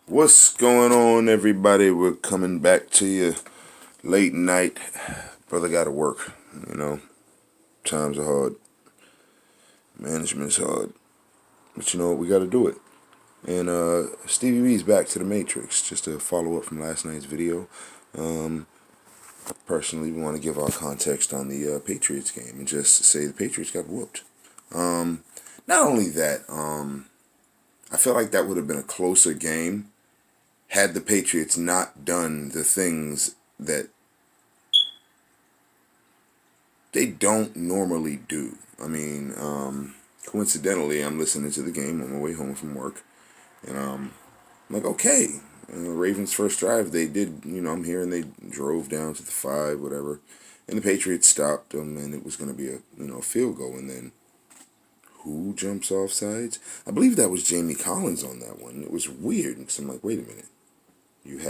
What's going on, everybody? We're coming back to you late night. Brother gotta work, you know. Times are hard. Management's hard. But you know what? We gotta do it. And Stevie B's back to the Matrix. Just to follow up from last night's video. Um, Personally, we want to give our context on the Patriots game and just say the Patriots got whooped. Not only that, I feel like that would have been a closer game had the Patriots not done the things that they don't normally do. I mean, coincidentally, I'm listening to the game on my way home from work, and I'm like, okay, Ravens' first drive, they did, I'm hearing they drove down to the 5, whatever, and the Patriots stopped them, and it was going to be a field goal, and then who jumps off sides? I believe that was Jamie Collins on that one. It was weird, because I'm like, wait a minute, you're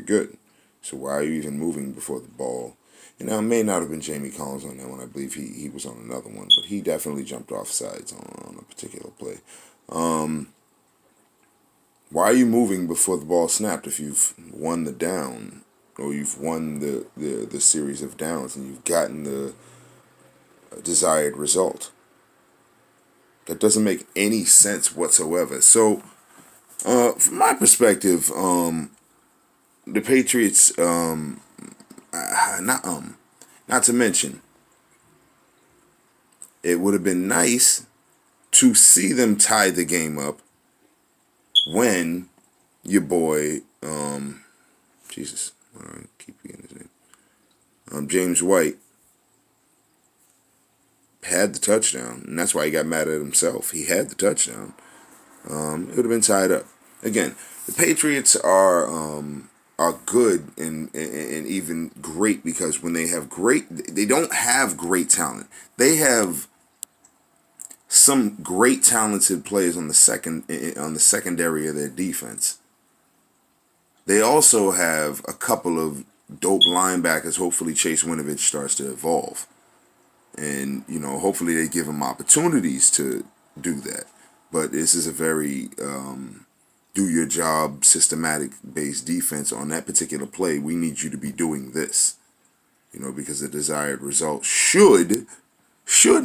good. So why are you even moving before the ball? And now it may not have been Jamie Collins on that one. I believe he was on another one, but he definitely jumped off sides on a particular play. Why are you moving before the ball snapped if you've won the down or you've won the series of downs and you've gotten the desired result? That doesn't make any sense whatsoever. So, from my perspective, the Patriots, not to mention, it would have been nice to see them tie the game up when your boy, Jesus, I keep forgetting his name, James White had the touchdown, and that's why he got mad at himself. He had the touchdown. It would have been tied up. Again, the Patriots are good and even great because when they have they don't have great talent. They have some great talented players on the secondary of their defense. They also have a couple of dope linebackers. Hopefully Chase Winovich starts to evolve. And, hopefully they give him opportunities to do that. But this is a very do your job, systematic based defense on that particular play. We need you to be doing this, because the desired result should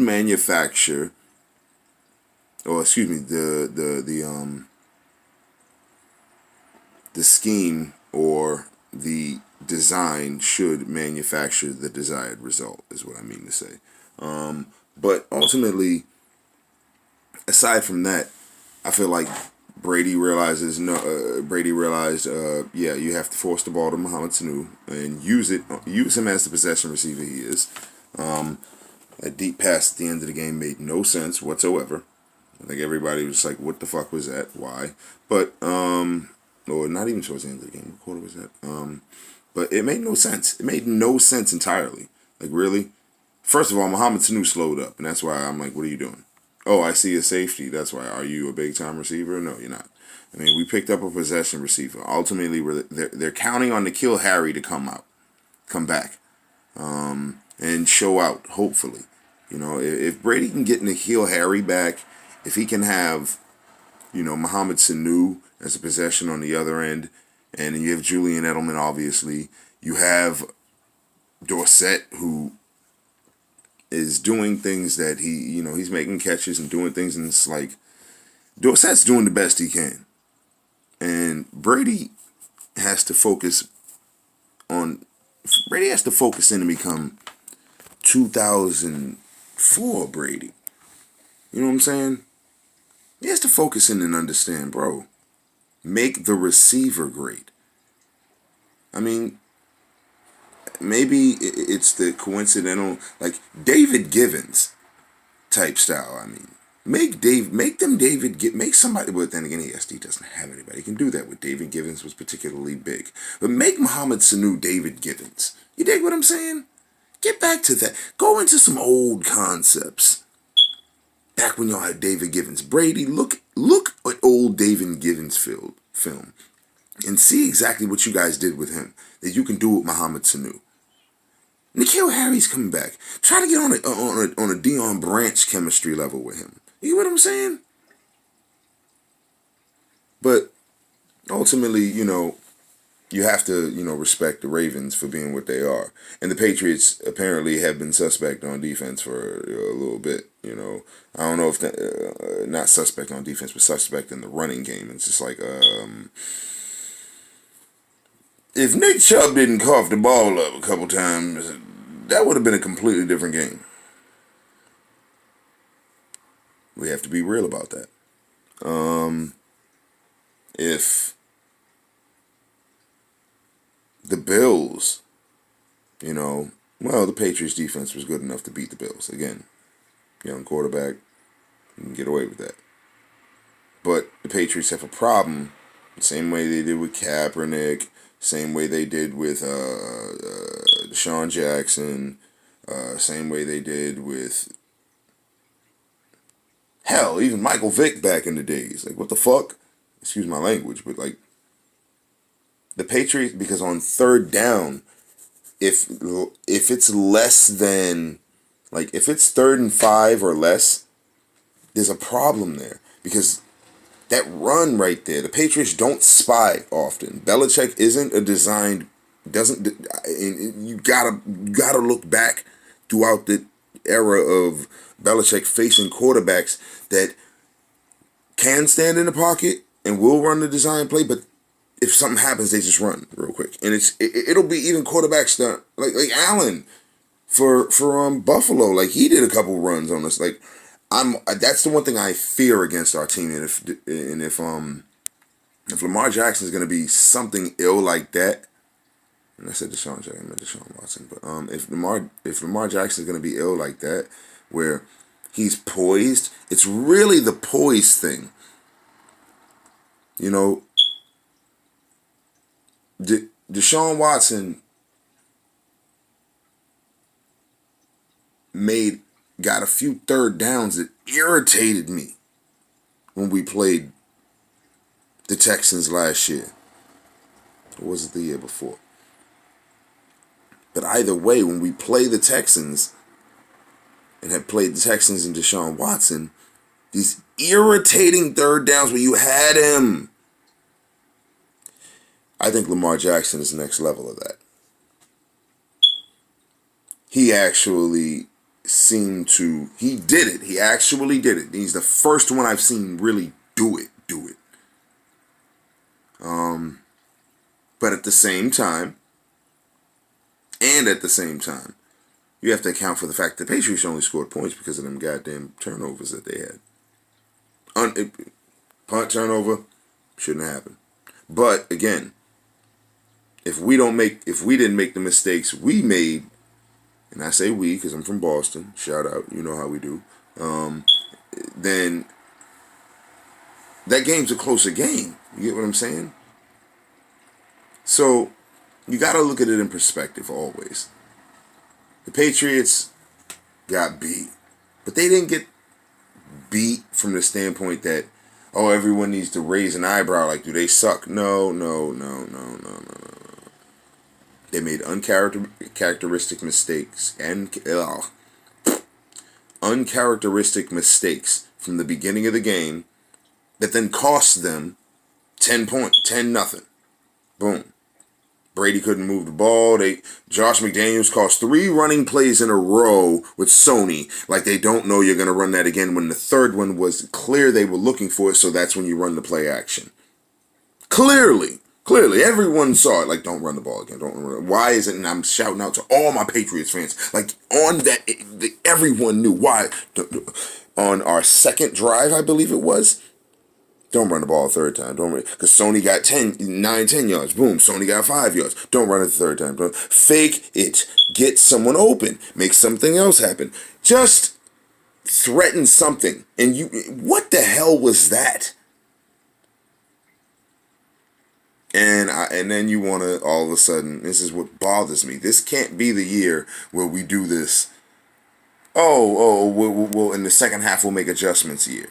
manufacture, or excuse me, the scheme or the design should manufacture the desired result, is what I mean to say. But ultimately, aside from that, I feel like Brady realized, you have to force the ball to Mohamed Sanu and use him as the possession receiver he is. A deep pass at the end of the game made no sense whatsoever. I think everybody was like, what the fuck was that? Why? But, or not even towards the end of the game. What quarter was that? But it made no sense. It made no sense entirely. Like, really? First of all, Mohamed Sanu slowed up, and that's why I'm like, what are you doing? Oh, I see a safety. That's why. Are you a big-time receiver? No, you're not. I mean, we picked up a possession receiver. Ultimately, they're counting on N'Keal Harry to come back, and show out, hopefully. If Brady can get N'Keal Harry back, if he can have, Mohamed Sanu as a possession on the other end, and then you have Julian Edelman, obviously. You have Dorsett, who is doing things that he's making catches and doing things, and it's like, Dorsett's doing the best he can. And Brady has to focus in and become 2004 Brady. You know what I'm saying? He has to focus in and understand, bro. Make the receiver great. I mean, maybe it's the coincidental, like David Givens type style. I mean, make somebody. But then again, he doesn't have anybody. He can do that. With David Givens was particularly big, but make Mohamed Sanu David Givens. You dig what I'm saying? Get back to that. Go into some old concepts. Back when y'all had David Givens, Brady, look at old David Givens film, and see exactly what you guys did with him that you can do with Mohamed Sanu. N'Keal Harry's coming back. Try to get on a Deion Branch chemistry level with him. You know what I'm saying? But ultimately, you have to, respect the Ravens for being what they are. And the Patriots apparently have been suspect on defense for a little bit. I don't know if not suspect on defense, but suspect in the running game. It's just like, if Nick Chubb didn't cough the ball up a couple times, that would have been a completely different game. We have to be real about that. If the Bills, the Patriots defense was good enough to beat the Bills. Again, young quarterback, you can get away with that. But the Patriots have a problem, the same way they did with Kaepernick, same way they did with Deshaun Jackson, same way they did with, hell, even Michael Vick back in the days. Like, what the fuck? Excuse my language, but like, the Patriots, because on third down, if it's less than, like, if it's 3rd and 5 or less, there's a problem there. Because that run right there, the Patriots don't spy often. Belichick isn't a designed, you gotta look back throughout the era of Belichick facing quarterbacks that can stand in the pocket and will run the design play, but if something happens, they just run real quick. And it'll be even quarterbacks that like Allen for Buffalo. Like, he did a couple runs on us. Like, that's the one thing I fear against our team. And if Lamar Jackson is going to be something ill like that, and I said Deshaun Jackson, I meant Deshaun Watson, but if Lamar Jackson is going to be ill like that, where he's poised, it's really the poise thing. Deshaun Watson got a few third downs that irritated me when we played the Texans last year. Or was it the year before? But either way, when we play the Texans and had played the Texans and Deshaun Watson, these irritating third downs where you had him. I think Lamar Jackson is the next level of that. He actually he did it. He actually did it. He's the first one I've seen really do it. But at the same time, you have to account for the fact that the Patriots only scored points because of them goddamn turnovers that they had. Punt turnover shouldn't happen. But again, if we didn't make the mistakes we made, and I say we because I'm from Boston, shout out, you know how we do, then that game's a closer game. You get what I'm saying? So you got to look at it in perspective always. The Patriots got beat, but they didn't get beat from the standpoint that, oh, everyone needs to raise an eyebrow like, do they suck? No. They made uncharacteristic mistakes from the beginning of the game that then cost them 10 nothing. Boom. Brady couldn't move the ball. Josh McDaniels cost 3 running plays in a row with Sony. Like, they don't know you're going to run that again when the third one was clear they were looking for it, so that's when you run the play action. Clearly, everyone saw it. Like, don't run the ball again. Don't run it. Why is it? And I'm shouting out to all my Patriots fans. Like, on that, everyone knew why. On our second drive, I believe it was, don't run the ball a third time. Don't run, because Sony got 10 yards. Boom, Sony got 5 yards. Don't run it the third time. Don't fake it. Get someone open. Make something else happen. Just threaten something. And what the hell was that? And then you want to, all of a sudden, this is what bothers me. This can't be the year where we do this. We'll in the second half we'll make adjustments here.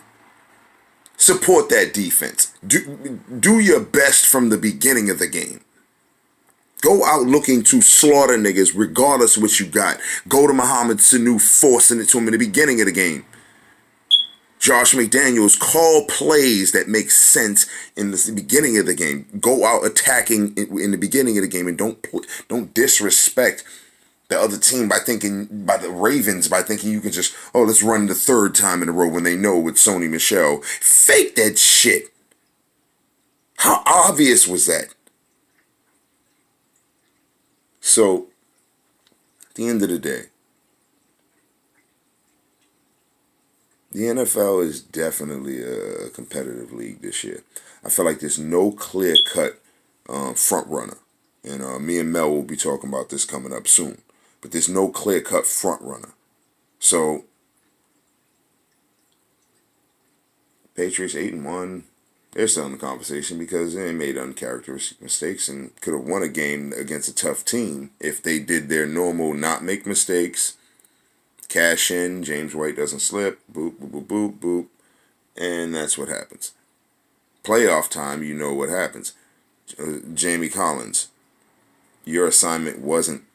Support that defense. Do your best from the beginning of the game. Go out looking to slaughter niggas regardless of what you got. Go to Mohamed Sanu forcing it to him in the beginning of the game. Josh McDaniels, call plays that make sense in the beginning of the game. Go out attacking in the beginning of the game, and don't disrespect the other team by the Ravens by thinking you can just, oh, let's run the third time in a row when they know with Sony Michel. Fake that shit. How obvious was that? So, at the end of the day, the NFL is definitely a competitive league this year. I feel like there's no clear-cut front runner. And me and Mel will be talking about this coming up soon. But there's no clear-cut front runner. So, Patriots 8-1, they're still in the conversation because they made uncharacteristic mistakes and could have won a game against a tough team if they did their normal not make mistakes, cash in, James White doesn't slip, boop, boop, boop, boop, boop, and that's what happens. Playoff time, you know what happens. Jamie Collins, your assignment wasn't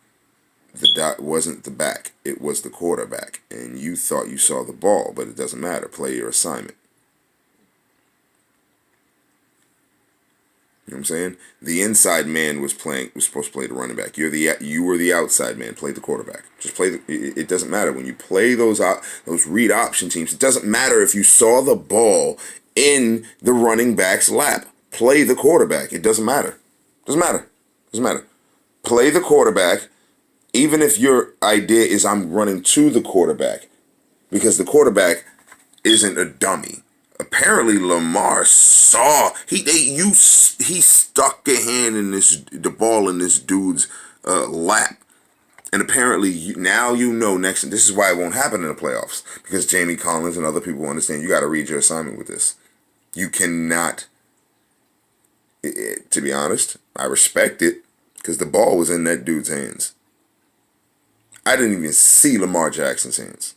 the back, it was the quarterback, and you thought you saw the ball, but it doesn't matter. Play your assignment. You know what I'm saying? The inside man was supposed to play the running back. You were the outside man. Play the quarterback. Just play it doesn't matter when you play those read option teams. It doesn't matter if you saw the ball in the running back's lap. Play the quarterback. It doesn't matter. Doesn't matter. Play the quarterback, even if your idea is I'm running to the quarterback, because the quarterback isn't a dummy. Apparently, Lamar saw he stuck a hand in the ball in this dude's lap, and apparently now you know next. This is why it won't happen in the playoffs, because Jamie Collins and other people understand you got to read your assignment with this. You cannot. To be honest, I respect it because the ball was in that dude's hands. I didn't even see Lamar Jackson's hands.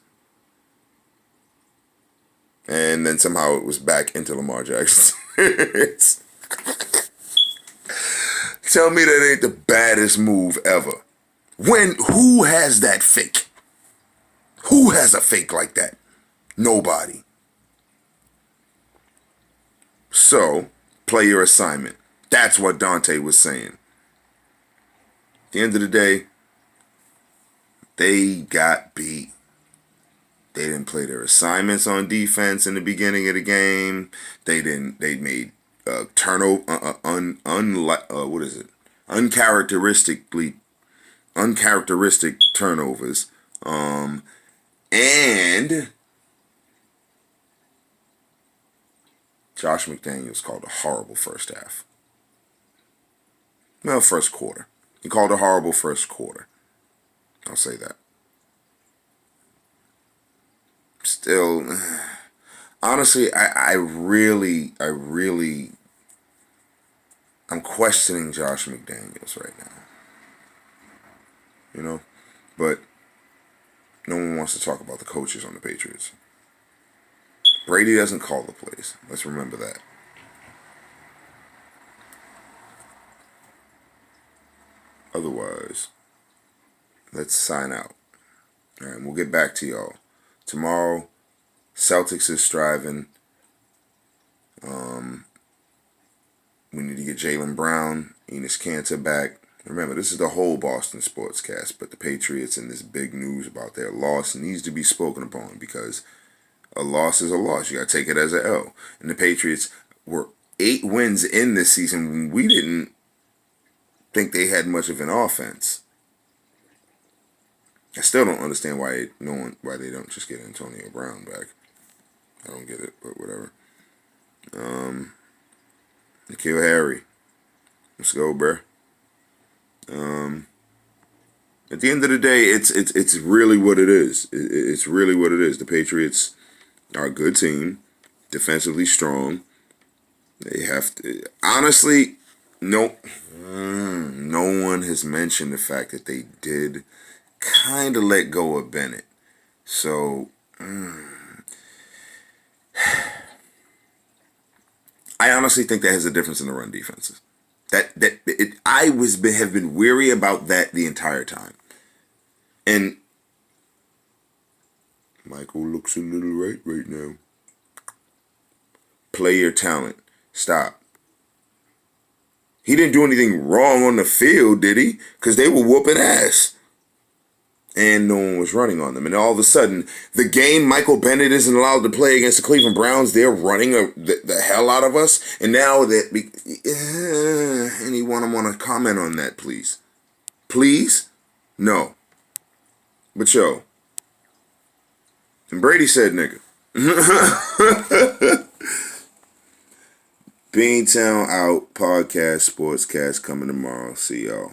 And then somehow it was back into Lamar Jackson's hands. Tell me that ain't the baddest move ever. Who has that fake? Who has a fake like that? Nobody. So, play your assignment. That's what Dante was saying. At the end of the day, they got beat. They didn't play their assignments on defense in the beginning of the game. They made turnover uncharacteristic turnovers. And Josh McDaniels called a horrible first half. Well, first quarter. He called a horrible first quarter. I'll say that. Still, honestly, I'm questioning Josh McDaniels right now. You know? But no one wants to talk about the coaches on the Patriots. Brady doesn't call the plays. Let's remember that. Otherwise, let's sign out. All right, we'll get back to y'all. Tomorrow, Celtics is striving. We need to get Jaylen Brown, Enes Kanter back. Remember, this is the whole Boston Sportscast, but the Patriots and this big news about their loss needs to be spoken upon because a loss is a loss. You got to take it as an L. And the Patriots were 8 wins in this season when we didn't think they had much of an offense. I still don't understand why they don't just get Antonio Brown back. I don't get it, but whatever. N'Keal Harry. Let's go, bruh. At the end of the day, it's really what it is. It's really what it is. The Patriots are a good team, defensively strong. They have to, honestly, no one has mentioned the fact that they did kind of let go of Bennett. So, I honestly think that has a difference in the run defenses. I have been weary about that the entire time. And Michael looks a little right now. Play your talent. Stop. He didn't do anything wrong on the field, did he? Because they were whooping ass. And no one was running on them. And all of a sudden, the game Michael Bennett isn't allowed to play against the Cleveland Browns, they're running the hell out of us. And now anyone want to comment on that, please? Please? No. But yo. And Brady said nigga. Beantown out. Podcast, sportscast coming tomorrow. See y'all.